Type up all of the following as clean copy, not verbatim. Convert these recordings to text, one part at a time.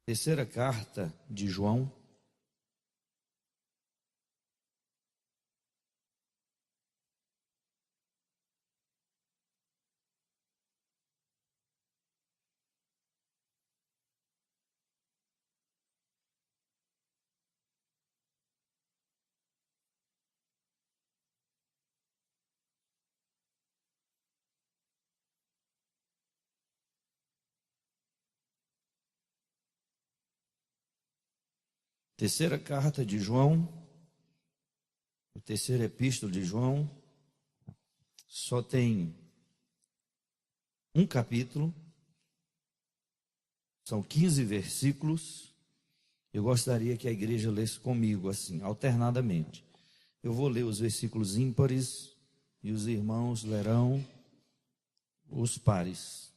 Terceira carta de João. Terceira carta de João, o terceiro epístola de João, só tem um capítulo, são 15 versículos. Eu gostaria que a igreja lesse comigo assim, alternadamente. Eu vou ler os versículos ímpares e os irmãos lerão os pares.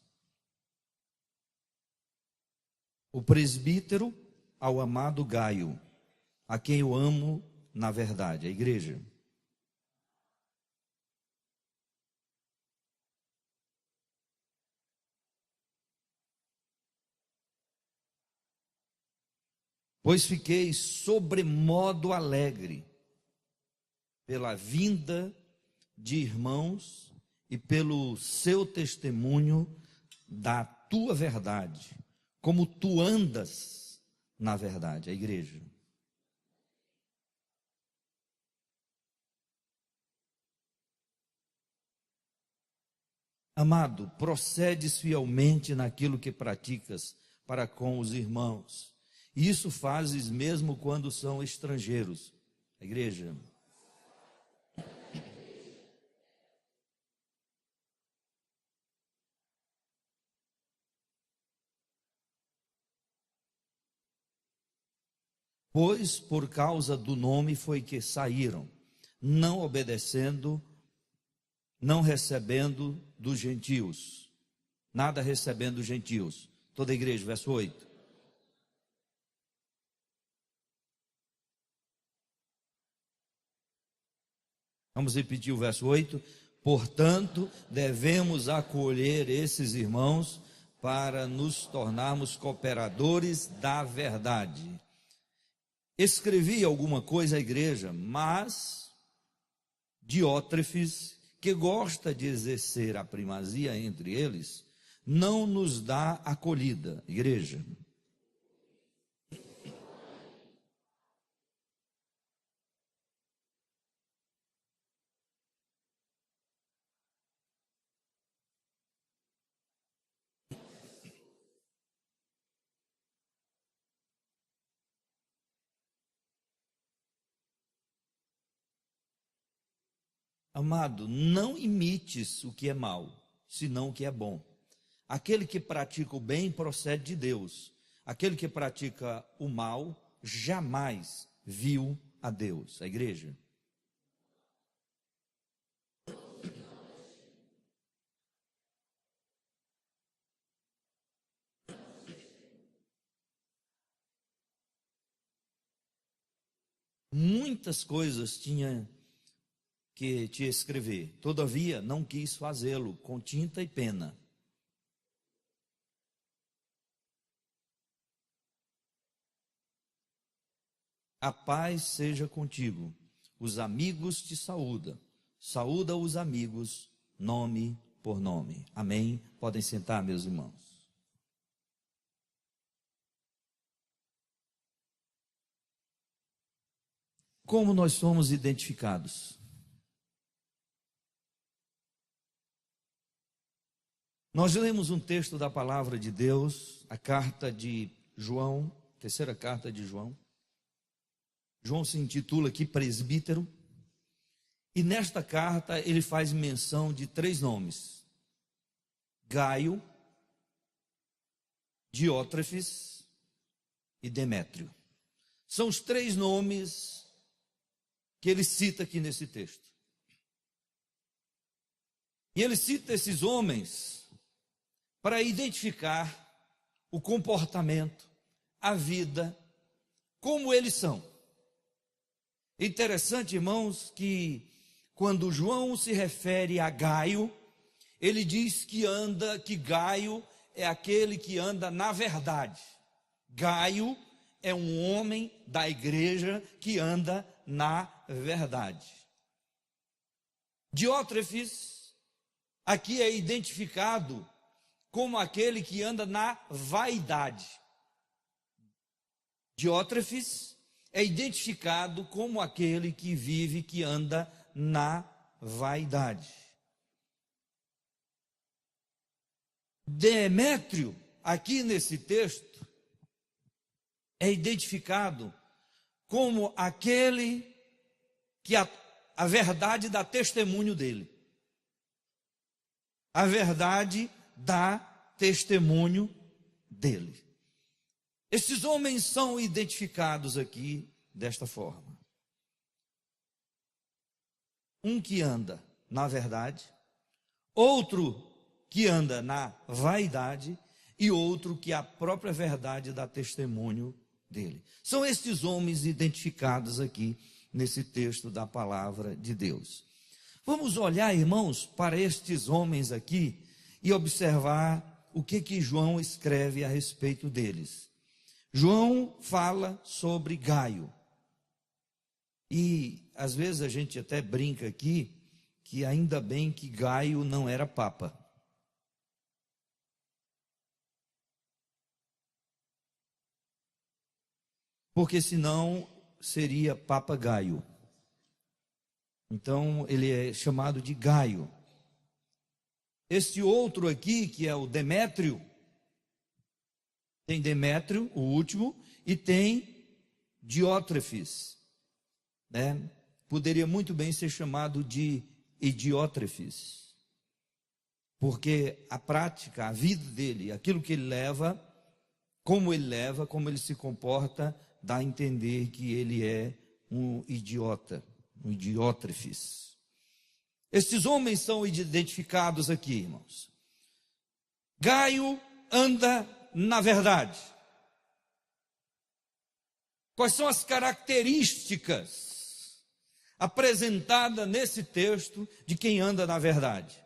O presbítero ao amado Gaio, a quem eu amo na verdade, a igreja. Pois fiquei sobremodo alegre pela vinda de irmãos e pelo seu testemunho da tua verdade, como tu andas na verdade, a igreja. Amado, procedes fielmente naquilo que praticas para com os irmãos. Isso fazes mesmo quando são estrangeiros. A igreja. Pois por causa do nome foi que saíram, não obedecendo, não recebendo dos gentios, nada recebendo dos gentios. Toda a igreja, verso 8. Vamos repetir o verso 8. Portanto, devemos acolher esses irmãos para nos tornarmos cooperadores da verdade. Escrevi alguma coisa à igreja, mas Diótrefes, que gosta de exercer a primazia entre eles, não nos dá acolhida, igreja. Amado, não imites o que é mal, senão o que é bom. Aquele que pratica o bem procede de Deus. Aquele que pratica o mal jamais viu a Deus. A igreja. Muitas coisas tinha que te escrever, todavia não quis fazê-lo com tinta e pena. A paz seja contigo, os amigos te saúdam, saúda os amigos, nome por nome. Amém? Podem sentar, meus irmãos. Como nós somos identificados? Nós lemos um texto da palavra de Deus, a carta de João, terceira carta de João. João se intitula aqui presbítero. E nesta carta ele faz menção de 3 nomes: Gaio, Diótrefes e Demétrio. São os 3 nomes que ele cita aqui nesse texto. E ele cita esses homens para identificar o comportamento, a vida, como eles são. Interessante, irmãos, que quando João se refere a Gaio, ele diz que Gaio é aquele que anda na verdade. Gaio é um homem da igreja que anda na verdade. Diótrefes aqui é identificado como aquele que anda na vaidade. Diótrefes é identificado como aquele que vive, que anda na vaidade. Demétrio, aqui nesse texto, é identificado como aquele que a verdade dá testemunho dele. A verdade dá testemunho dele. Esses homens são identificados aqui desta forma. Um que anda na verdade, outro que anda na vaidade e outro que a própria verdade dá testemunho dele. São estes homens identificados aqui nesse texto da palavra de Deus. Vamos olhar, irmãos, para estes homens aqui e observar o que João escreve a respeito deles. João fala sobre Gaio. E às vezes a gente até brinca aqui que ainda bem que Gaio não era papa. Porque senão seria Papa Gaio. Então ele é chamado de Gaio. Este outro aqui, que é o Demétrio, tem Demétrio, o último, e tem Diótrefes, né? Poderia muito bem ser chamado de Idiótrefes, porque a prática, a vida dele, aquilo que ele leva, como ele se comporta, dá a entender que ele é um idiota, um idiótrefes. Estes homens são identificados aqui, irmãos. Gaio anda na verdade. Quais são as características apresentadas nesse texto de quem anda na verdade?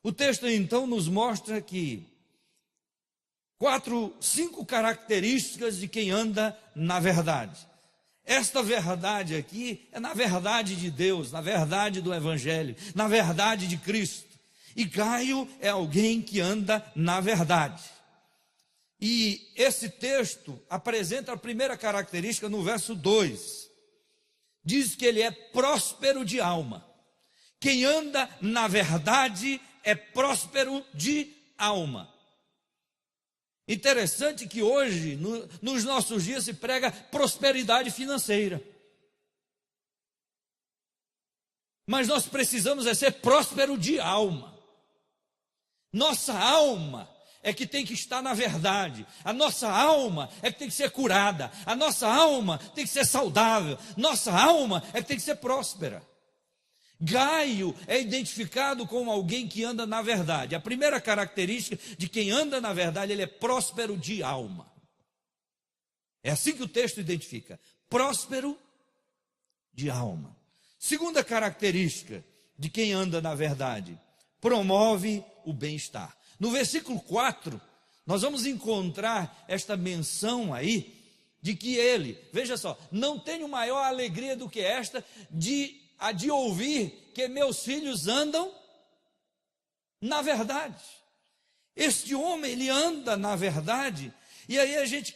O texto então nos mostra que 5 características de quem anda na verdade. Esta verdade aqui é na verdade de Deus, na verdade do Evangelho, na verdade de Cristo. E Gaio é alguém que anda na verdade. E esse texto apresenta a primeira característica no verso 2. Diz que ele é próspero de alma. Quem anda na verdade é próspero de alma. Interessante que hoje, nos nossos dias, se prega prosperidade financeira. Mas nós precisamos ser próspero de alma. Nossa alma é que tem que estar na verdade. A nossa alma é que tem que ser curada. A nossa alma tem que ser saudável. Nossa alma é que tem que ser próspera. Gaio é identificado como alguém que anda na verdade. A primeira característica de quem anda na verdade, ele é próspero de alma. É assim que o texto identifica: próspero de alma. Segunda característica de quem anda na verdade: promove o bem-estar. No versículo 4, nós vamos encontrar esta menção aí de que ele, veja só, não tenho maior alegria do que esta de ouvir que meus filhos andam na verdade. Este homem, ele anda na verdade. E aí a gente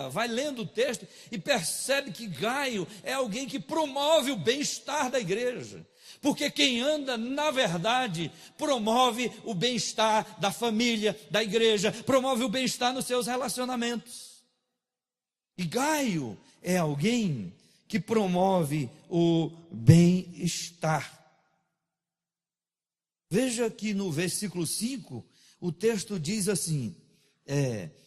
vai lendo o texto e percebe que Gaio é alguém que promove o bem-estar da igreja. Porque quem anda na verdade promove o bem-estar da família, da igreja, promove o bem-estar nos seus relacionamentos. E Gaio é alguém que promove o bem-estar. Veja que no versículo 5, o texto diz assim: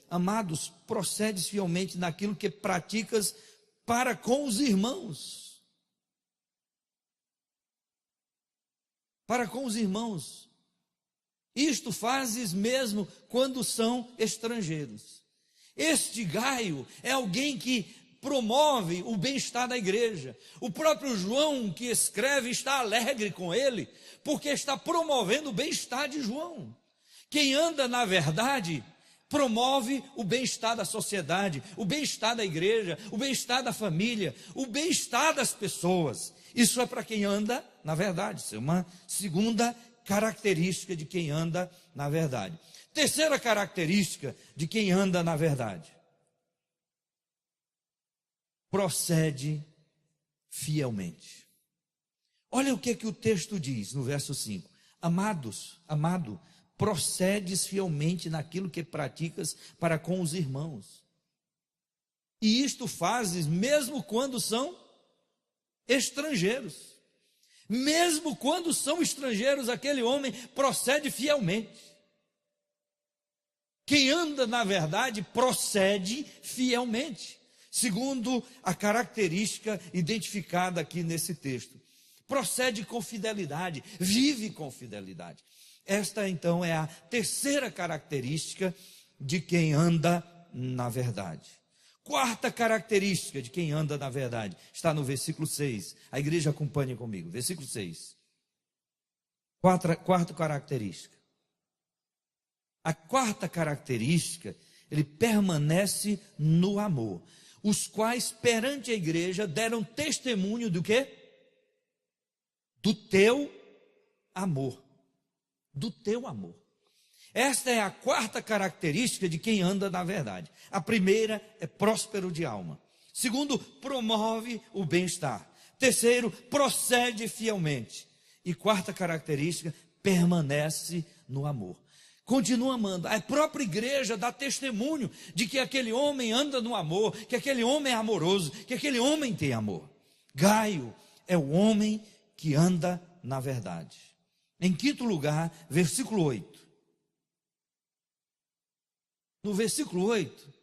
amados, procedes fielmente naquilo que praticas para com os irmãos. Para com os irmãos. Isto fazes mesmo quando são estrangeiros. Este Gaio é alguém que promove o bem-estar da igreja. O próprio João que escreve está alegre com ele, porque está promovendo o bem-estar de João. Quem anda na verdade promove o bem-estar da sociedade, o bem-estar da igreja, o bem-estar da família, o bem-estar das pessoas. Isso é para quem anda na verdade. Isso é uma segunda característica de quem anda na verdade. Terceira característica de quem anda na verdade: procede fielmente. Olha o que o texto diz no verso 5. Amado, procedes fielmente naquilo que praticas para com os irmãos. E isto fazes mesmo quando são estrangeiros. Mesmo quando são estrangeiros, aquele homem procede fielmente. Quem anda na verdade procede fielmente, segundo a característica identificada aqui nesse texto. Procede com fidelidade, vive com fidelidade. Esta então é a terceira característica de quem anda na verdade. Quarta característica de quem anda na verdade está no versículo 6. A igreja acompanha comigo. Versículo 6. Quarta característica. A quarta característica, ele permanece no amor. Os quais perante a igreja deram testemunho do quê? Do teu amor. Do teu amor. Esta é a quarta característica de quem anda na verdade. A primeira é próspero de alma. Segundo, promove o bem-estar. Terceiro, procede fielmente. E quarta característica, permanece no amor. Continua amando. A própria igreja dá testemunho de que aquele homem anda no amor, que aquele homem é amoroso, que aquele homem tem amor. Gaio é o homem que anda na verdade. Em quinto lugar, versículo 8. No versículo 8,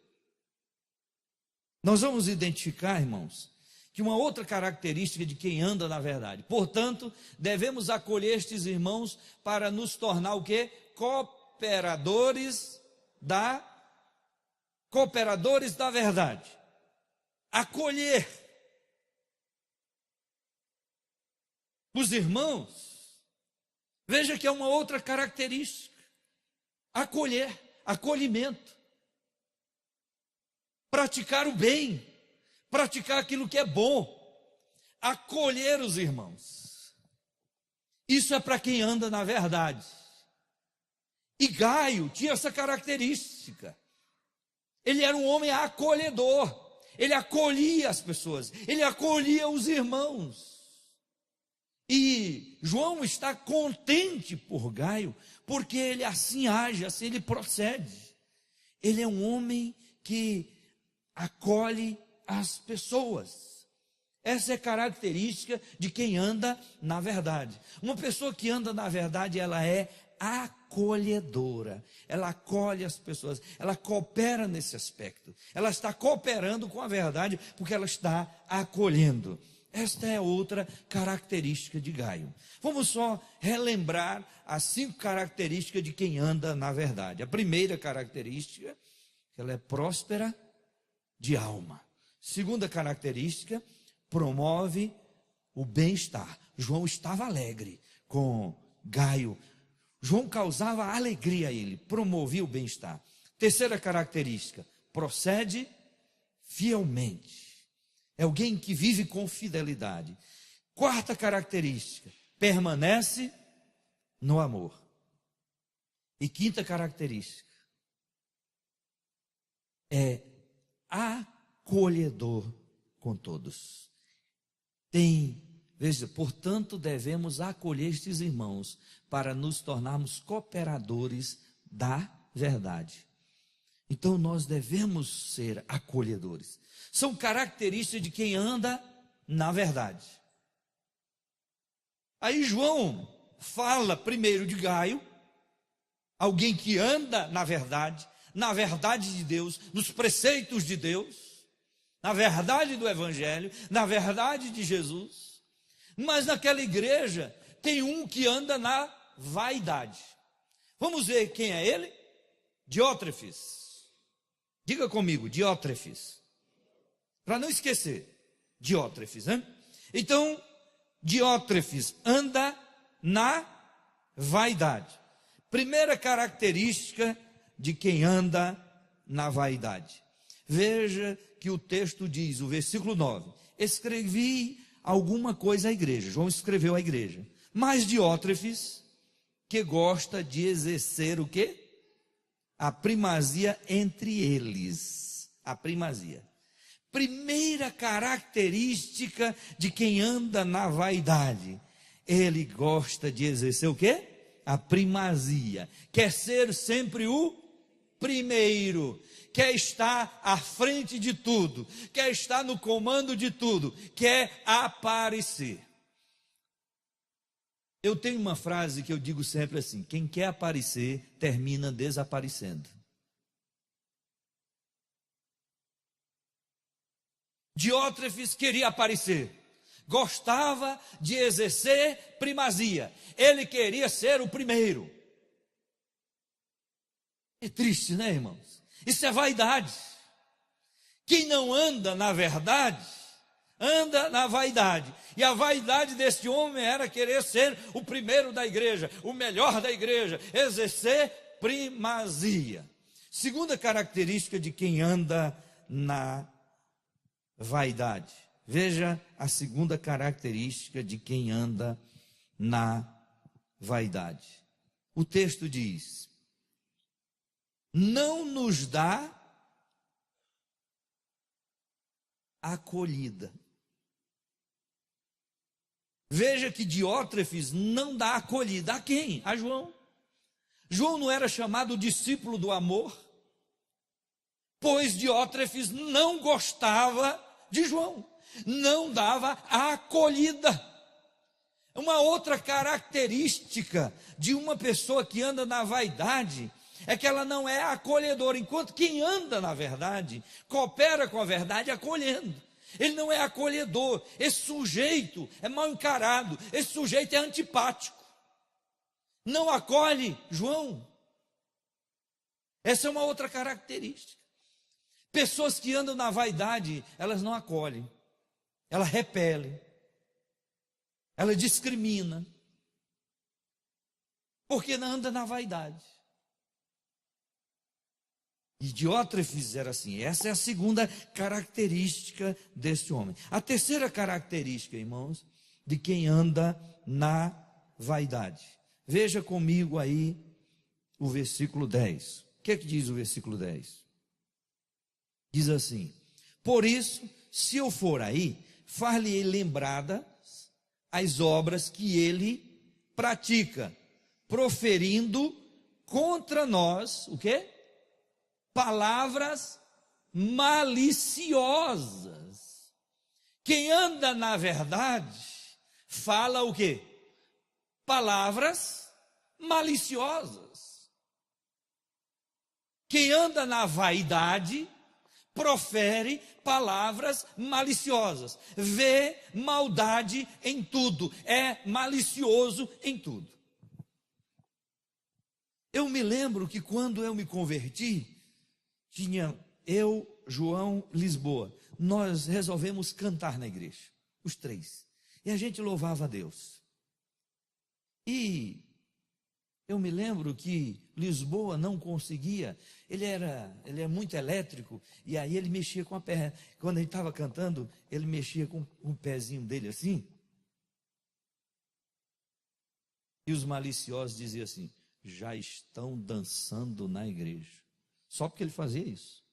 nós vamos identificar, irmãos, que uma outra característica de quem anda na verdade. Portanto, devemos acolher estes irmãos para nos tornar o quê? Cooperadores da verdade. Acolher os irmãos, veja que é uma outra característica. Acolhimento, praticar o bem, praticar aquilo que é bom, acolher os irmãos. Isso é para quem anda na verdade. E Gaio tinha essa característica. Ele era um homem acolhedor, ele acolhia as pessoas, ele acolhia os irmãos. E João está contente por Gaio, porque ele assim age, assim ele procede. Ele é um homem que acolhe as pessoas. Essa é a característica de quem anda na verdade. Uma pessoa que anda na verdade, ela é acolhedora. Ela acolhe as pessoas, ela coopera nesse aspecto. Ela está cooperando com a verdade, porque ela está acolhendo. Esta é outra característica de Gaio. Vamos só relembrar as 5 características de quem anda na verdade. A primeira característica, ela é próspera de alma. Segunda característica, promove o bem-estar. João estava alegre com Gaio. João causava alegria a ele, promovia o bem-estar. Terceira característica, procede fielmente. É alguém que vive com fidelidade. Quarta característica, permanece no amor. E quinta característica, é acolhedor com todos. Veja, portanto, devemos acolher estes irmãos para nos tornarmos cooperadores da verdade. Então, nós devemos ser acolhedores. São características de quem anda na verdade. Aí João fala primeiro de Gaio, alguém que anda na verdade de Deus, nos preceitos de Deus, na verdade do Evangelho, na verdade de Jesus. Mas naquela igreja tem um que anda na vaidade. Vamos ver quem é ele? Diótrefes. Diga comigo, Diótrefes. Para não esquecer, Diótrefes, né? Então, Diótrefes anda na vaidade. Primeira característica de quem anda na vaidade. Veja que o texto diz, o versículo 9: escrevi alguma coisa à igreja. João escreveu à igreja. Mas Diótrefes, que gosta de exercer o quê? A primazia entre eles. A primazia. Primeira característica de quem anda na vaidade. Ele gosta de exercer o quê? A primazia. Quer ser sempre o primeiro. Quer estar à frente de tudo. Quer estar no comando de tudo. Quer aparecer. Eu tenho uma frase que eu digo sempre assim: quem quer aparecer, termina desaparecendo. Diótrefes queria aparecer, gostava de exercer primazia, ele queria ser o primeiro. É triste, né, irmãos? Isso é vaidade. Quem não anda na verdade, anda na vaidade. E a vaidade desse homem era querer ser o primeiro da igreja, o melhor da igreja, exercer primazia. Segunda característica de quem anda na vaidade. Veja a segunda característica de quem anda na vaidade. O texto diz: não nos dá acolhida. Veja que Diótrefes não dá acolhida a quem? A João. João não era chamado discípulo do amor, pois Diótrefes não gostava de João, não dava a acolhida. Uma outra característica de uma pessoa que anda na vaidade é que ela não é acolhedora, enquanto quem anda na verdade, coopera com a verdade acolhendo. Ele não é acolhedor, esse sujeito é mal encarado, esse sujeito é antipático, não acolhe João. Essa é uma outra característica. Pessoas que andam na vaidade, elas não acolhem, ela repele, ela discrimina, porque não anda na vaidade. E Diótrefes era assim. Essa é a segunda característica desse homem. A terceira característica, irmãos, de quem anda na vaidade. Veja comigo aí o versículo 10. O que é que diz o versículo 10? Diz assim: por isso, se eu for aí, far-lhe lembrada as obras que ele pratica, proferindo contra nós, o quê? Palavras maliciosas. Quem anda na verdade, fala o quê? Palavras maliciosas. Quem anda na vaidade, profere palavras maliciosas, vê maldade em tudo, é malicioso em tudo. Eu me lembro que quando eu me converti, tinha eu, João, Lisboa, nós resolvemos cantar na igreja, os três, e a gente louvava a Deus. E eu me lembro que Lisboa não conseguia, ele é muito elétrico, e aí ele mexia com a perna. Quando ele estava cantando, ele mexia com o pezinho dele assim. E os maliciosos diziam assim: já estão dançando na igreja. Só porque ele fazia isso.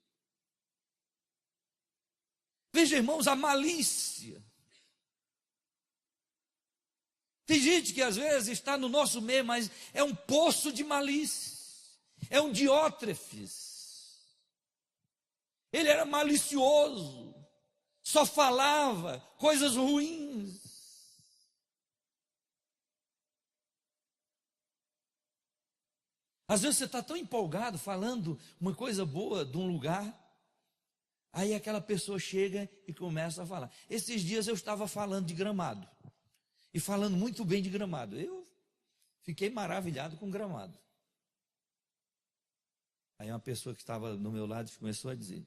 Veja, irmãos, a malícia. Tem gente que às vezes está no nosso meio, mas é um poço de malícia. É um Diótrefes. Ele era malicioso. Só falava coisas ruins. Às vezes você está tão empolgado falando uma coisa boa de um lugar, aí aquela pessoa chega e começa a falar. Esses dias eu estava falando de Gramado, e falando muito bem de Gramado. Eu fiquei maravilhado com Gramado. Aí uma pessoa que estava do meu lado começou a dizer: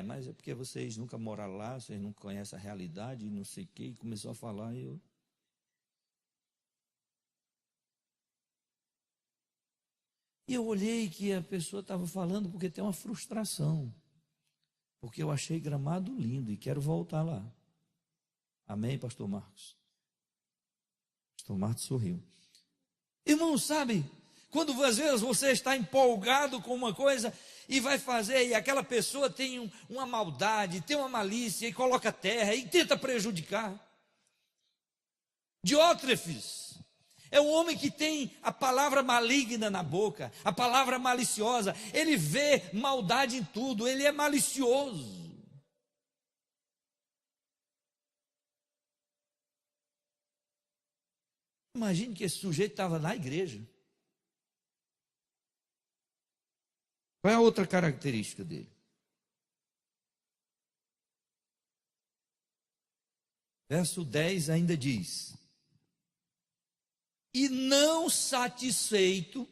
mas é porque vocês nunca moraram lá, vocês não conhecem a realidade, não sei o quê, e começou a falar, e eu... E eu olhei que a pessoa estava falando porque tem uma frustração. Porque eu achei Gramado lindo e quero voltar lá. Amém, pastor Marcos? Pastor Marcos sorriu. Irmão, sabe, quando às vezes você está empolgado com uma coisa e vai fazer, e aquela pessoa tem uma maldade, tem uma malícia, e coloca terra, e tenta prejudicar. Diótrefes é um homem que tem a palavra maligna na boca, a palavra maliciosa, ele vê maldade em tudo, ele é malicioso. Imagine que esse sujeito estava na igreja. Qual é a outra característica dele? Verso 10 ainda diz: e não satisfeito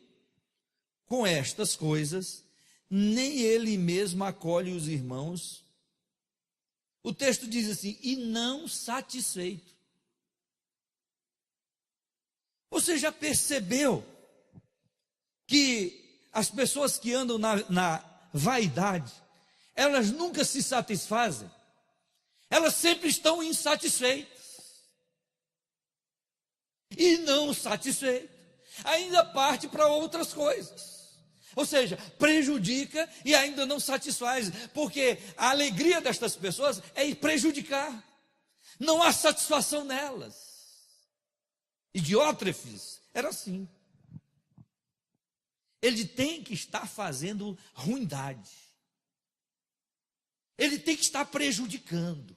com estas coisas, nem ele mesmo acolhe os irmãos. O texto diz assim: e não satisfeito. Você já percebeu que as pessoas que andam na vaidade, elas nunca se satisfazem, elas sempre estão insatisfeitas, e não satisfeitas, ainda parte para outras coisas, ou seja, prejudica e ainda não satisfaz, porque a alegria destas pessoas é prejudicar, não há satisfação nelas. E Diótrefes era assim. Ele tem que estar fazendo ruindade. Ele tem que estar prejudicando.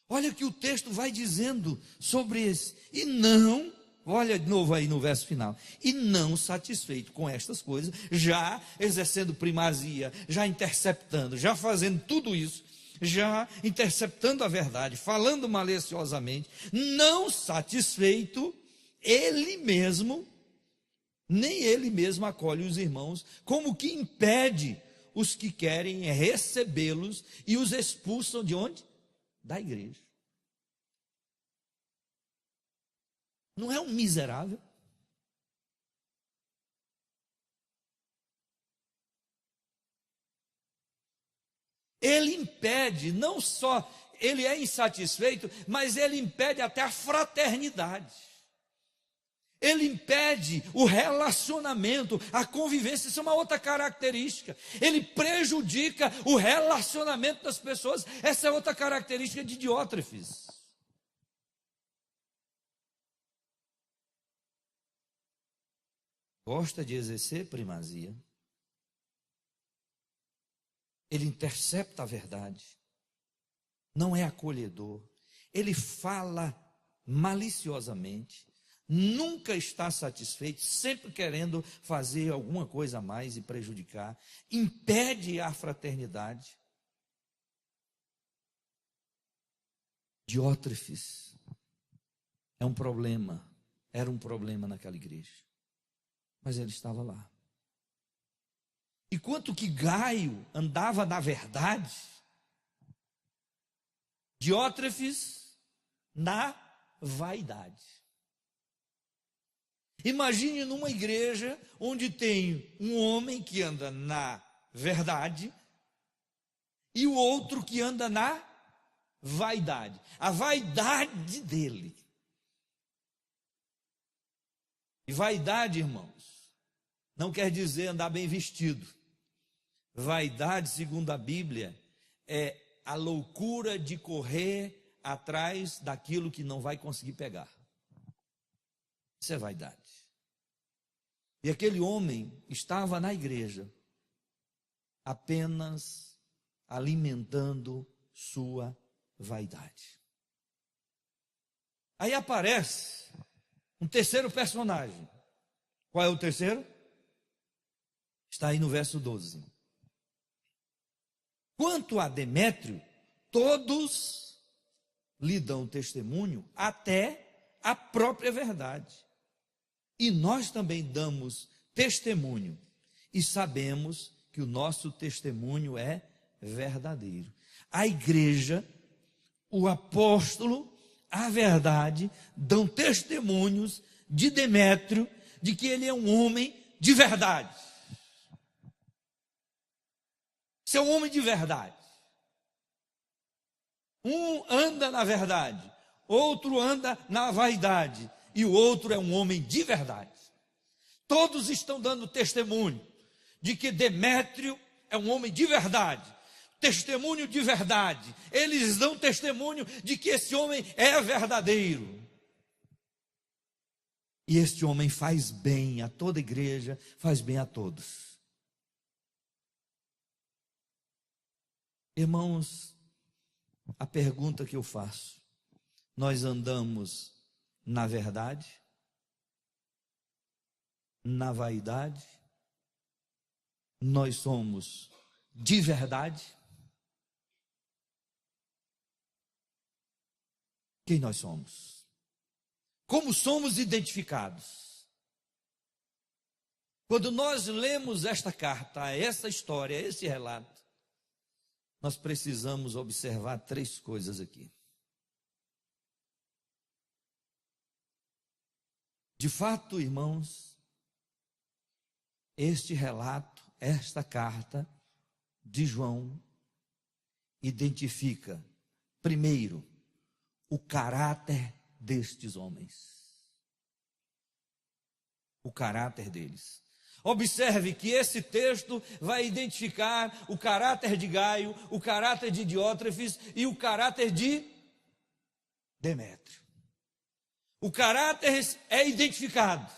Olha o que o texto vai dizendo sobre esse. E não, olha de novo aí no verso final. E não satisfeito com estas coisas, já exercendo primazia, já interceptando, já fazendo tudo isso, já interceptando a verdade, falando maliciosamente, não satisfeito, ele mesmo, nem ele mesmo acolhe os irmãos, como que impede os que querem recebê-los e os expulsam de onde? Da igreja. Não é um miserável? Ele impede, não só ele é insatisfeito, mas ele impede até a fraternidade. Ele impede o relacionamento, a convivência, isso é uma outra característica. Ele prejudica o relacionamento das pessoas, essa é outra característica de Diótrefes. Gosta de exercer primazia. Ele intercepta a verdade. Não é acolhedor. Ele fala maliciosamente. Nunca está satisfeito, sempre querendo fazer alguma coisa a mais e prejudicar, impede a fraternidade. Diótrefes é um problema, era um problema naquela igreja, mas ele estava lá. Enquanto que Gaio andava na verdade, Diótrefes na vaidade. Imagine numa igreja onde tem um homem que anda na verdade e o outro que anda na vaidade. A vaidade dele. E vaidade, irmãos, não quer dizer andar bem vestido. Vaidade, segundo a Bíblia, é a loucura de correr atrás daquilo que não vai conseguir pegar. Isso é vaidade. E aquele homem estava na igreja, apenas alimentando sua vaidade. Aí aparece um terceiro personagem. Qual é o terceiro? Está aí no verso 12. Quanto a Demétrio, todos lhe dão testemunho até a própria verdade. E nós também damos testemunho e sabemos que o nosso testemunho é verdadeiro. A igreja, o apóstolo, a verdade, dão testemunhos de Demétrio, de que ele é um homem de verdade. Você é um homem de verdade. Um anda na verdade, outro anda na vaidade, e o outro é um homem de verdade. Todos estão dando testemunho de que Demétrio é um homem de verdade, testemunho de verdade. Eles dão testemunho de que esse homem é verdadeiro. E este homem faz bem a toda a igreja, faz bem a todos. Irmãos, a pergunta que eu faço: nós andamos na verdade? Na vaidade? Nós somos de verdade? Quem nós somos? Como somos identificados? Quando nós lemos esta carta, essa história, esse relato, nós precisamos observar 3 coisas aqui. De fato, irmãos, este relato, esta carta de João, identifica, primeiro, o caráter destes homens. O caráter deles. Observe que esse texto vai identificar o caráter de Gaio, o caráter de Diótrefes e o caráter de Demétrio. O caráter é identificado.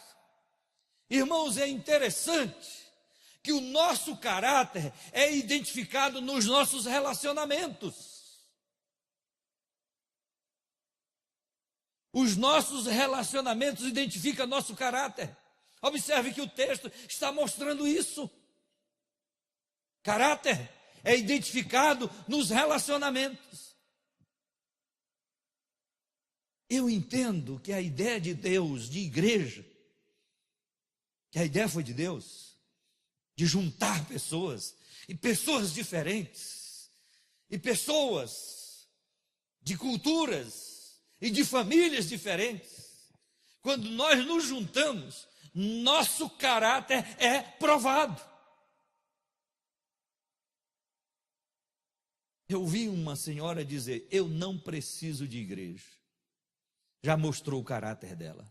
Irmãos, é interessante que o nosso caráter é identificado nos nossos relacionamentos. Os nossos relacionamentos identificam nosso caráter. Observe que o texto está mostrando isso. Caráter é identificado nos relacionamentos. Eu entendo que a ideia de Deus, de igreja, que a ideia foi de Deus, de juntar pessoas, e pessoas diferentes, e pessoas de culturas e de famílias diferentes. Quando nós nos juntamos, nosso caráter é provado. Eu vi uma senhora dizer: eu não preciso de igreja. Já mostrou o caráter dela.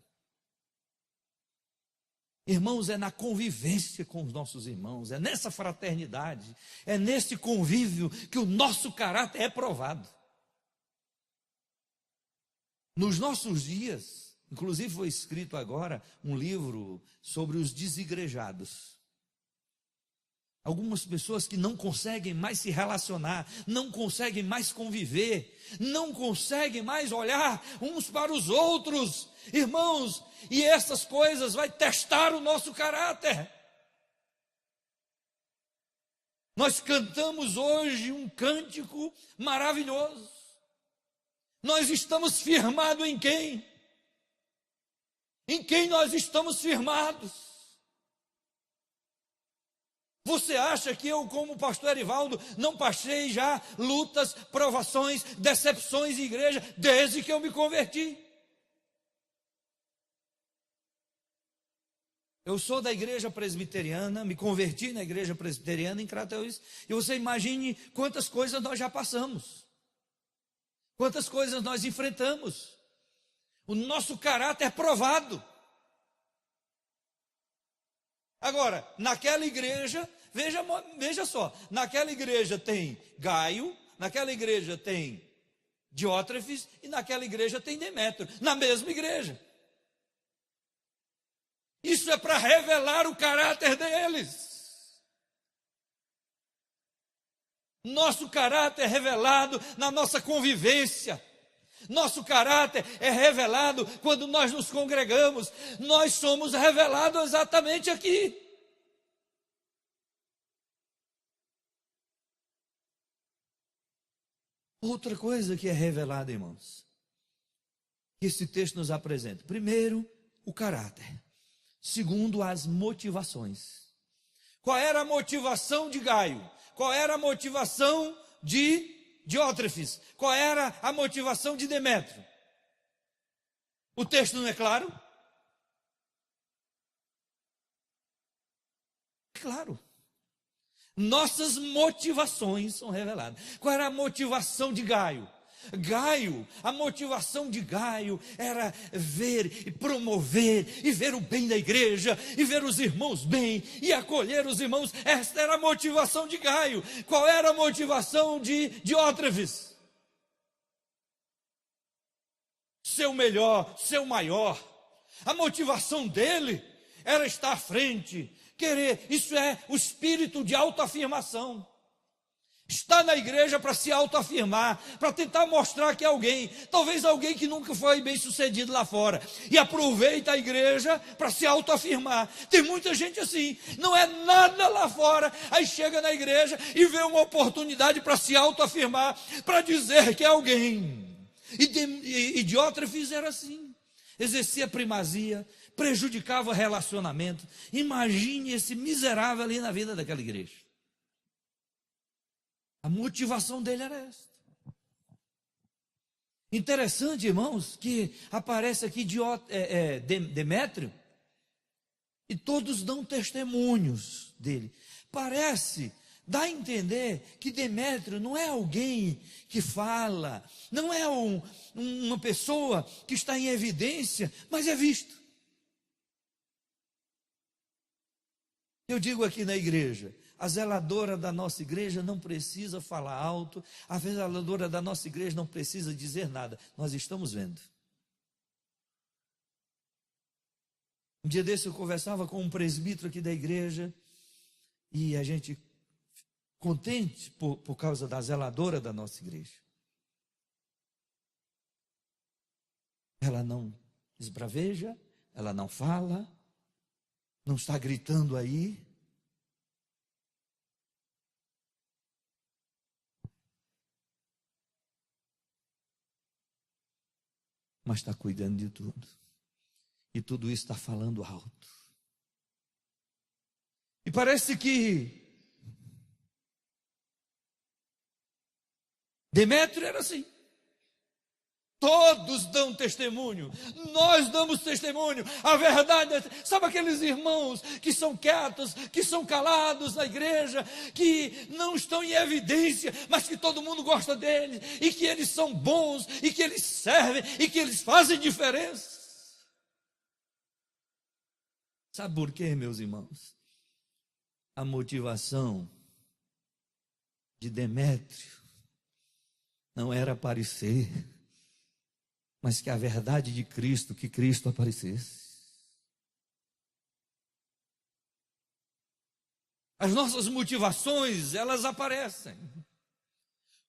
Irmãos, é na convivência com os nossos irmãos, é nessa fraternidade, é nesse convívio que o nosso caráter é provado. Nos nossos dias, inclusive foi escrito agora um livro sobre os desigrejados. Algumas pessoas que não conseguem mais se relacionar, não conseguem mais conviver, não conseguem mais olhar uns para os outros. Irmãos, e essas coisas vai testar o nosso caráter. Nós cantamos hoje um cântico maravilhoso. Nós estamos firmados em quem? Em quem nós estamos firmados? Você acha que eu, como pastor Erivaldo, não passei já lutas, provações, decepções em igreja desde que eu me converti? Eu sou da igreja presbiteriana, me converti na igreja presbiteriana em Crateús, e você imagine quantas coisas nós já passamos, quantas coisas nós enfrentamos. O nosso caráter é provado. Agora, naquela igreja, veja só, naquela igreja tem Gaio, naquela igreja tem Diótrefes e naquela igreja tem Demétrio, na mesma igreja. Isso é para revelar o caráter deles. Nosso caráter é revelado na nossa convivência. Nosso caráter é revelado quando nós nos congregamos. Nós somos revelados exatamente aqui. Outra coisa que é revelada, irmãos, que esse texto nos apresenta. Primeiro, o caráter. Segundo, as motivações. Qual era a motivação de Gaio? Qual era a motivação de Diótrefes? Qual era a motivação de Demétrio? O texto não é claro? Claro. nossas motivações são reveladas. Qual era a motivação de Gaio? A motivação de Gaio era ver e promover, e ver o bem da igreja, e ver os irmãos bem, e acolher os irmãos. Esta era a motivação de Gaio. Qual era a motivação de Diótrefes? Seu melhor, seu maior. A motivação dele era estar à frente, querer. Isso é o espírito de autoafirmação. Está na igreja para se autoafirmar, para tentar mostrar que é alguém, talvez alguém que nunca foi bem sucedido lá fora, e aproveita a igreja para se autoafirmar. Tem muita gente assim, não é nada lá fora, aí chega na igreja e vê uma oportunidade para se autoafirmar, para dizer que é alguém. E Diótrefes era assim, exercia primazia, prejudicava o relacionamento. Imagine esse miserável ali na vida daquela igreja. A motivação dele era esta. Interessante, irmãos, que aparece aqui Demétrio, e todos dão testemunhos dele. Dá a entender que Demétrio não é alguém que fala, não é uma pessoa que está em evidência, mas é visto. Eu digo aqui na igreja, a zeladora da nossa igreja não precisa falar alto, a zeladora da nossa igreja não precisa dizer nada, nós estamos vendo. Um dia desse eu conversava com um presbítero aqui da igreja, e a gente, contente por causa da zeladora da nossa igreja. Ela não esbraveja, ela não fala, não está gritando aí. Mas está cuidando de tudo. E tudo isso está falando alto. E parece que Demétrio era assim. Todos dão testemunho, nós damos testemunho, a verdade é, sabe aqueles irmãos que são quietos, que são calados na igreja, que não estão em evidência, mas que todo mundo gosta deles, e que eles são bons, e que eles servem, e que eles fazem diferença. Sabe por quê, meus irmãos? A motivação de Demétrio não era aparecer, mas que a verdade de Cristo, que Cristo aparecesse. As nossas motivações, elas aparecem.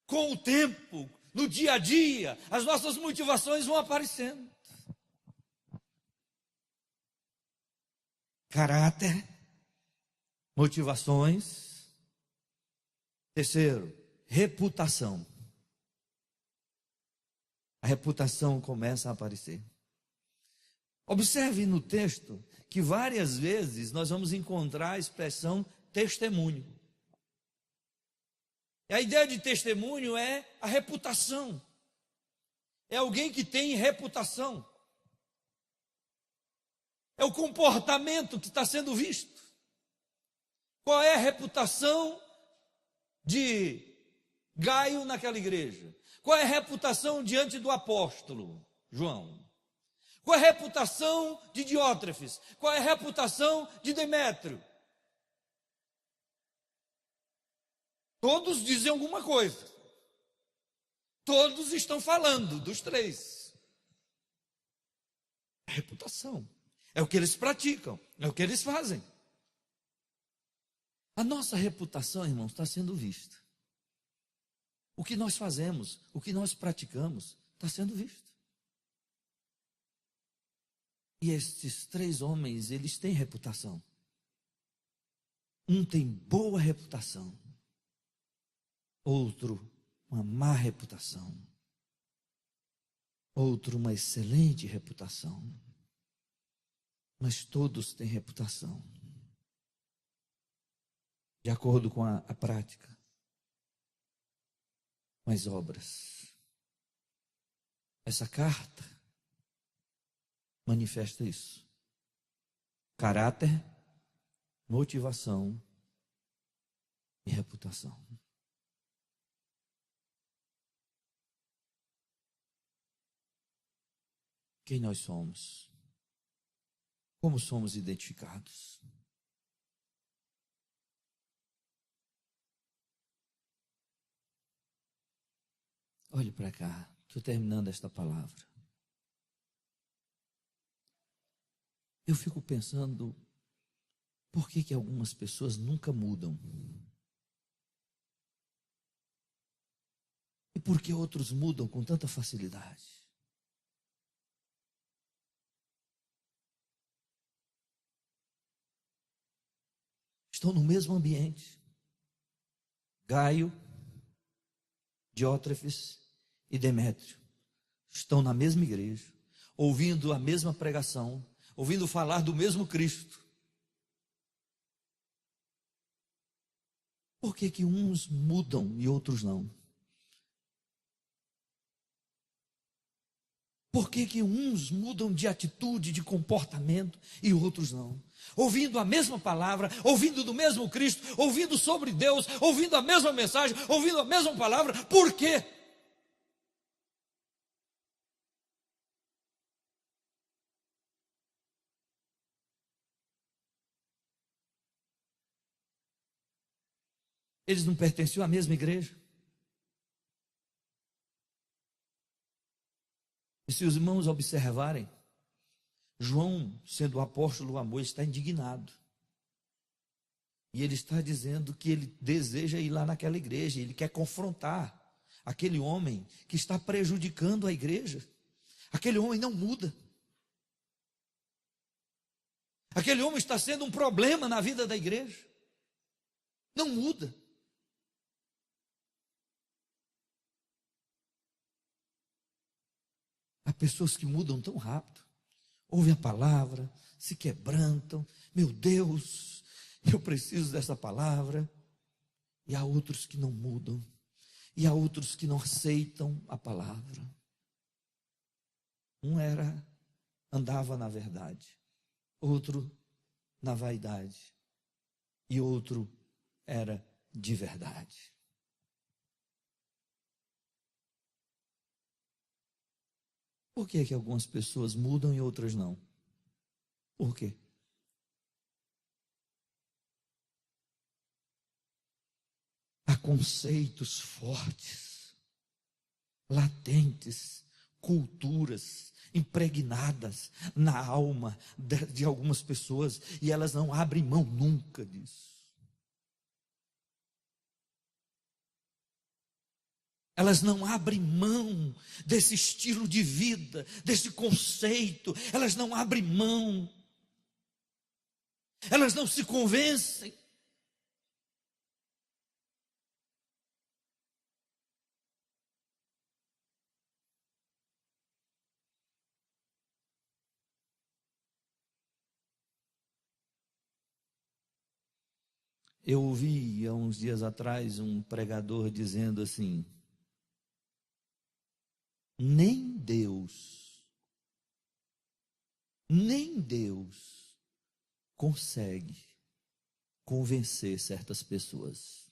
Com o tempo, no dia a dia, as nossas motivações vão aparecendo. Caráter, motivações. Terceiro, reputação. A reputação começa a aparecer. Observe no texto que várias vezes nós vamos encontrar a expressão testemunho. E a ideia de testemunho é a reputação. É alguém que tem reputação. É o comportamento que está sendo visto. Qual é a reputação de Gaio naquela igreja? Qual é a reputação diante do apóstolo João? Qual é a reputação de Diótrefes? Qual é a reputação de Demétrio? Todos dizem alguma coisa. Todos estão falando dos três. A reputação. É o que eles praticam, é o que eles fazem. A nossa reputação, irmãos, está sendo vista. O que nós fazemos, o que nós praticamos, está sendo visto. E estes três homens, eles têm reputação. Um tem boa reputação, outro uma má reputação, outro uma excelente reputação. Mas todos têm reputação, de acordo com a prática, com as obras. Essa carta manifesta isso. Caráter, motivação e reputação. Quem nós somos? Como somos identificados? Olhe para cá, estou terminando esta palavra. Eu fico pensando, por que algumas pessoas nunca mudam? E por que outros mudam com tanta facilidade? Estão no mesmo ambiente. Gaio, Diótrefes e Demétrio estão na mesma igreja, ouvindo a mesma pregação, ouvindo falar do mesmo Cristo. Por que uns mudam e outros não? Por que uns mudam de atitude, de comportamento e outros não? Ouvindo a mesma palavra, ouvindo do mesmo Cristo, ouvindo sobre Deus, ouvindo a mesma mensagem, ouvindo a mesma palavra, por quê? Eles não pertenciam à mesma igreja? E se os irmãos observarem, João, sendo o apóstolo do amor, está indignado. E ele está dizendo que ele deseja ir lá naquela igreja, ele quer confrontar aquele homem que está prejudicando a igreja. Aquele homem não muda. Aquele homem está sendo um problema na vida da igreja. Não muda. Há pessoas que mudam tão rápido, ouvem a palavra, se quebrantam, meu Deus, eu preciso dessa palavra. E há outros que não mudam, e há outros que não aceitam a palavra. Andava na verdade, outro na vaidade, e outro era de verdade. Por que algumas pessoas mudam e outras não? Por quê? Há conceitos fortes, latentes, culturas impregnadas na alma de algumas pessoas, e elas não abrem mão nunca disso. Elas não abrem mão desse estilo de vida, desse conceito. Elas não abrem mão. Elas não se convencem. Eu ouvi há uns dias atrás um pregador dizendo assim: nem Deus consegue convencer certas pessoas.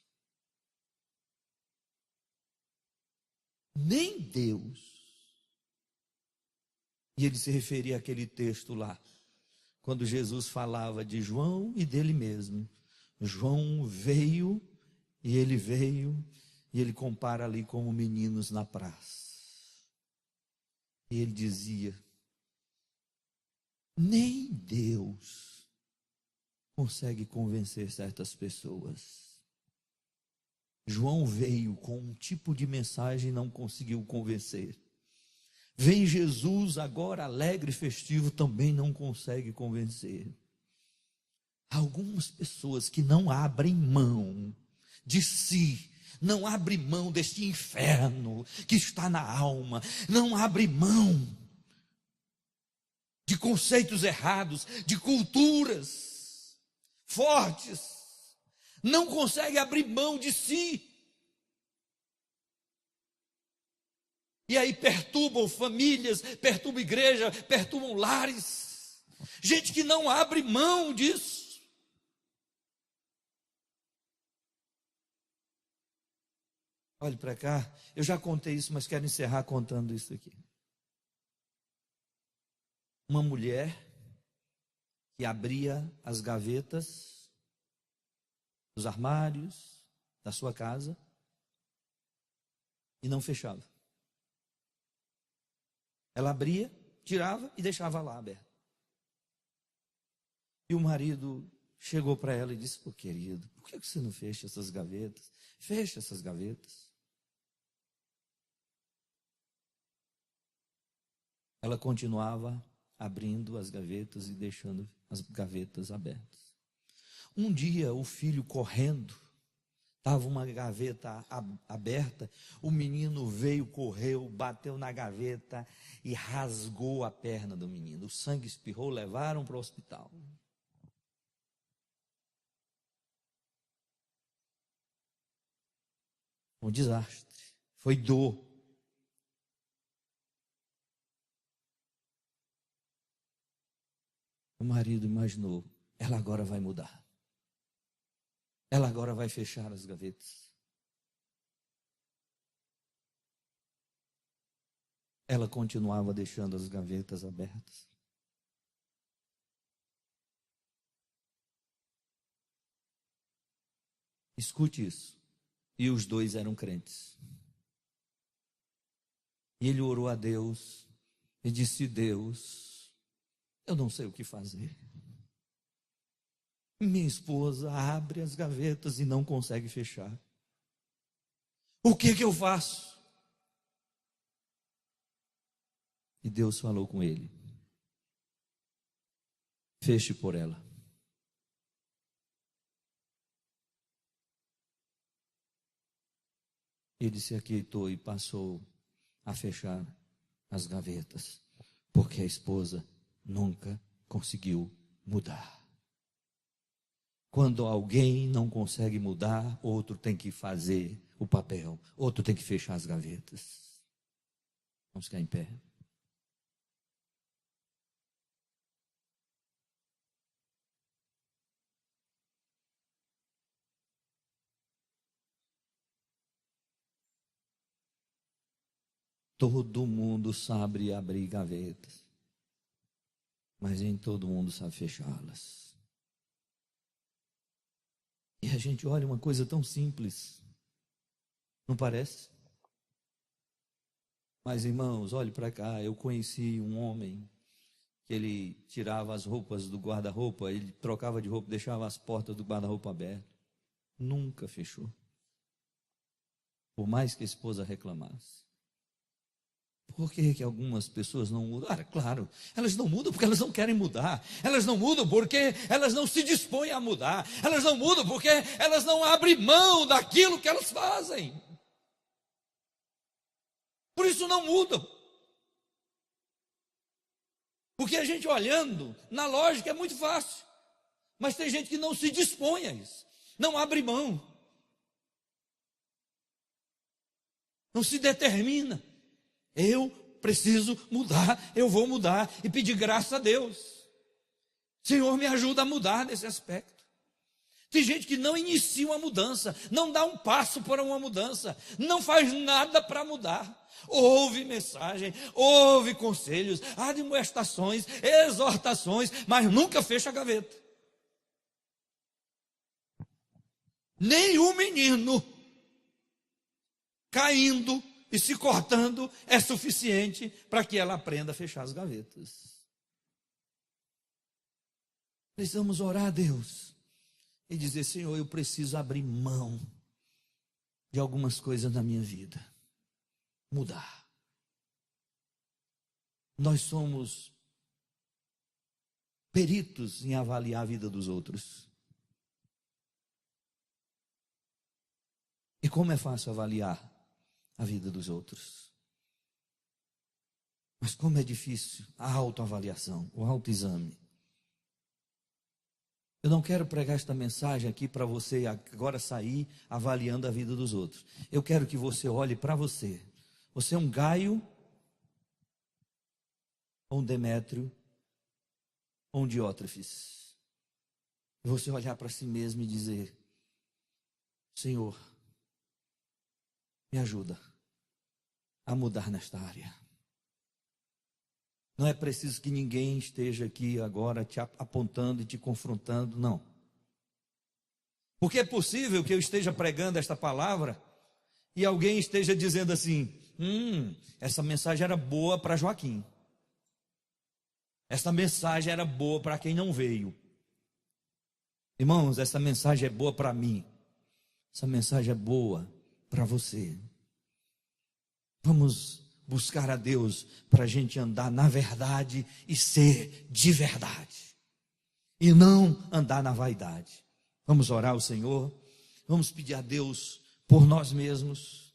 Nem Deus. E ele se referia àquele texto lá, quando Jesus falava de João e dele mesmo. João veio, e ele compara ali como meninos na praça. E ele dizia: nem Deus consegue convencer certas pessoas. João veio com um tipo de mensagem e não conseguiu convencer. Vem Jesus agora alegre e festivo, também não consegue convencer. Há algumas pessoas que não abrem mão de si, não abrem mão deste inferno que está na alma, não abrem mão de conceitos errados, de culturas fortes, não consegue abrir mão de si. E aí perturbam famílias, perturbam igreja, perturbam lares. Gente que não abre mão disso. Olhe para cá, eu já contei isso, mas quero encerrar contando isso aqui. Uma mulher que abria as gavetas dos armários da sua casa e não fechava. Ela abria, tirava e deixava lá aberto. E o marido chegou para ela e disse: "Pô, querido, por que você não fecha essas gavetas? Fecha essas gavetas." Ela continuava abrindo as gavetas e deixando as gavetas abertas. Um dia o filho correndo, estava uma gaveta aberta, o menino veio, correu, bateu na gaveta e rasgou a perna do menino. O sangue espirrou, levaram para o hospital. Um desastre, foi dor. O marido imaginou: ela agora vai mudar. Ela agora vai fechar as gavetas. Ela continuava deixando as gavetas abertas. Escute isso. E os dois eram crentes. E ele orou a Deus e disse: "Deus, eu não sei o que fazer. Minha esposa abre as gavetas e não consegue fechar. O que eu faço?" E Deus falou com ele: "Feche por ela." Ele se aquietou e passou a fechar as gavetas, porque a esposa nunca conseguiu mudar. Quando alguém não consegue mudar, outro tem que fazer o papel, outro tem que fechar as gavetas. Vamos ficar em pé. Todo mundo sabe abrir gavetas, mas nem todo mundo sabe fechá-las. E a gente olha uma coisa tão simples, não parece? Mas, irmãos, olhe para cá. Eu conheci um homem que ele tirava as roupas do guarda-roupa, ele trocava de roupa, deixava as portas do guarda-roupa abertas. Nunca fechou. Por mais que a esposa reclamasse. Por que algumas pessoas não mudam? Claro, elas não mudam porque elas não querem mudar. Elas não mudam porque elas não se dispõem a mudar. Elas não mudam porque elas não abrem mão daquilo que elas fazem. Por isso não mudam. Porque a gente olhando, na lógica é muito fácil. Mas tem gente que não se dispõe a isso. Não abre mão. Não se determina. Eu preciso mudar, eu vou mudar e pedir graça a Deus. Senhor, me ajuda a mudar nesse aspecto. Tem gente que não inicia uma mudança, não dá um passo para uma mudança, não faz nada para mudar. Ouve mensagem, ouve conselhos, admoestações, exortações, mas nunca fecha a gaveta. Nem o menino caindo e se cortando é suficiente para que ela aprenda a fechar as gavetas. Precisamos orar a Deus e dizer: Senhor, eu preciso abrir mão de algumas coisas na minha vida, mudar. Nós somos peritos em avaliar a vida dos outros. E como é fácil avaliar a vida dos outros. Mas como é difícil a autoavaliação, o autoexame. Eu não quero pregar esta mensagem aqui para você agora sair avaliando a vida dos outros. Eu quero que você olhe para você. Você é um Gaio, ou um Demétrio, ou um Diótrefes. E você olhar para si mesmo e dizer: Senhor, Me ajuda a mudar nesta área. Não é preciso que ninguém esteja aqui agora te apontando e te confrontando, não. Porque é possível que eu esteja pregando esta palavra e alguém esteja dizendo assim: essa mensagem era boa para Joaquim. Essa mensagem era boa para quem não veio. Irmãos, essa mensagem é boa para mim. Essa mensagem é boa para você. Vamos buscar a Deus para a gente andar na verdade e ser de verdade. E não andar na vaidade. Vamos orar ao Senhor. Vamos pedir a Deus por nós mesmos.